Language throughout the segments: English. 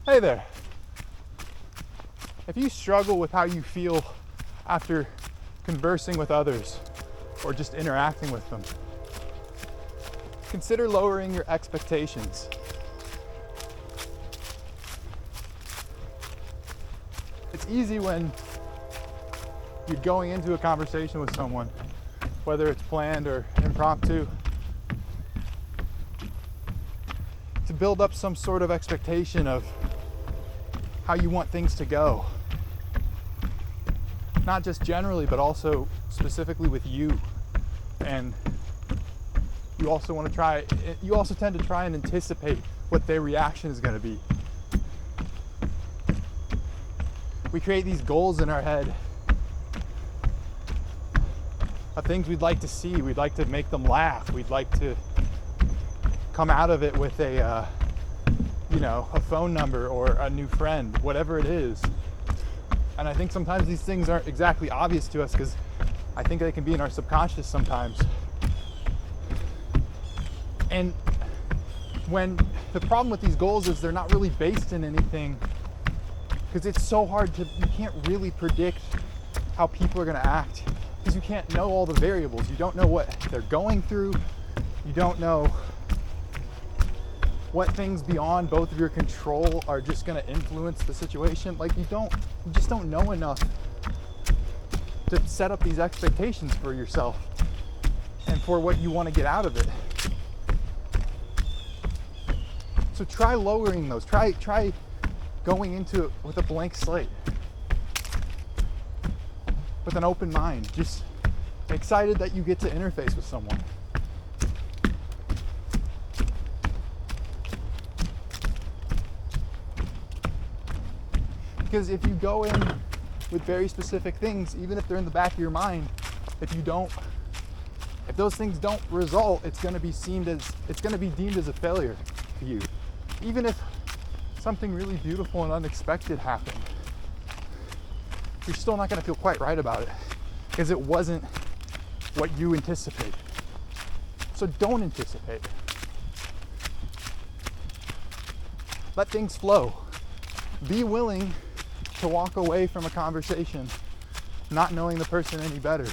Hey there. If you struggle with how you feel after conversing with others or just interacting with them, consider lowering your expectations. It's easy when you're going into a conversation with someone, whether it's planned or impromptu, to build up some sort of expectation of how you want things to go. Not just generally, but also specifically with you. And you also tend to try and anticipate what their reaction is going to be. We create these goals in our head of things we'd like to see. We'd like to make them laugh. We'd like to come out of it with a phone number or a new friend, whatever it is. And I think sometimes these things aren't exactly obvious to us because I think they can be in our subconscious sometimes. And when the problem with these goals is they're not really based in anything, because it's so hard you can't really predict how people are going to act because you can't know all the variables. You don't know what they're going through. You don't know what things beyond both of your control are just going to influence the situation. Like you just don't know enough to set up these expectations for yourself and for what you want to get out of it. So try lowering those. Try going into it with a blank slate, with an open mind, just excited that you get to interface with someone. Because if you go in with very specific things, even if they're in the back of your mind, if those things don't result, it's going to be deemed as a failure to you. Even if something really beautiful and unexpected happened, you're still not going to feel quite right about it because it wasn't what you anticipated. So don't anticipate. Let things flow. Be willing to walk away from a conversation not knowing the person any better.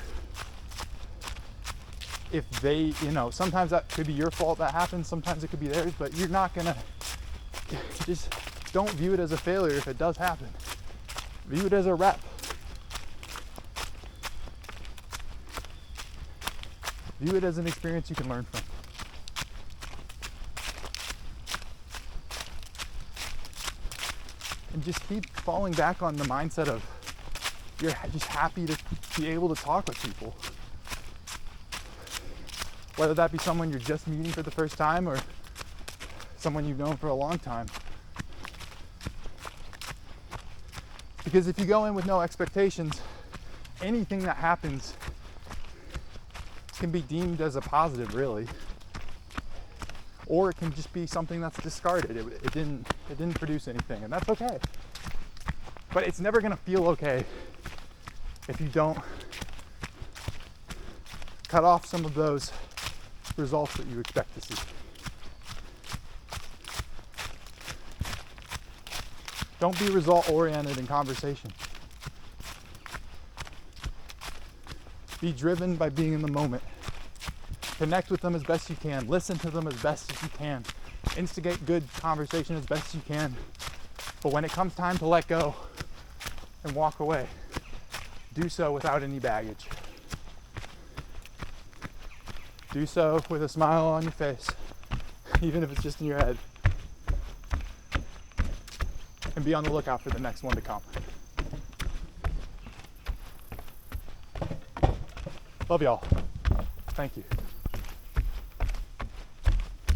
If they, sometimes that could be your fault that happens, sometimes it could be theirs, but you're not gonna, just don't view it as a failure if it does happen. View it as a rep. View it as an experience you can learn from. And just keep falling back on the mindset of you're just happy to be able to talk with people. Whether that be someone you're just meeting for the first time or someone you've known for a long time. Because if you go in with no expectations, anything that happens can be deemed as a positive, really. Or it can just be something that's discarded. It didn't produce anything, and that's okay. But it's never gonna feel okay if you don't cut off some of those results that you expect to see. Don't be result-oriented in conversation. Be driven by being in the moment. Connect with them as best you can. Listen to them as best as you can. Instigate good conversation as best you can. But when it comes time to let go and walk away, do so without any baggage. Do so with a smile on your face, even if it's just in your head. And be on the lookout for the next one to come. Love y'all. Thank you.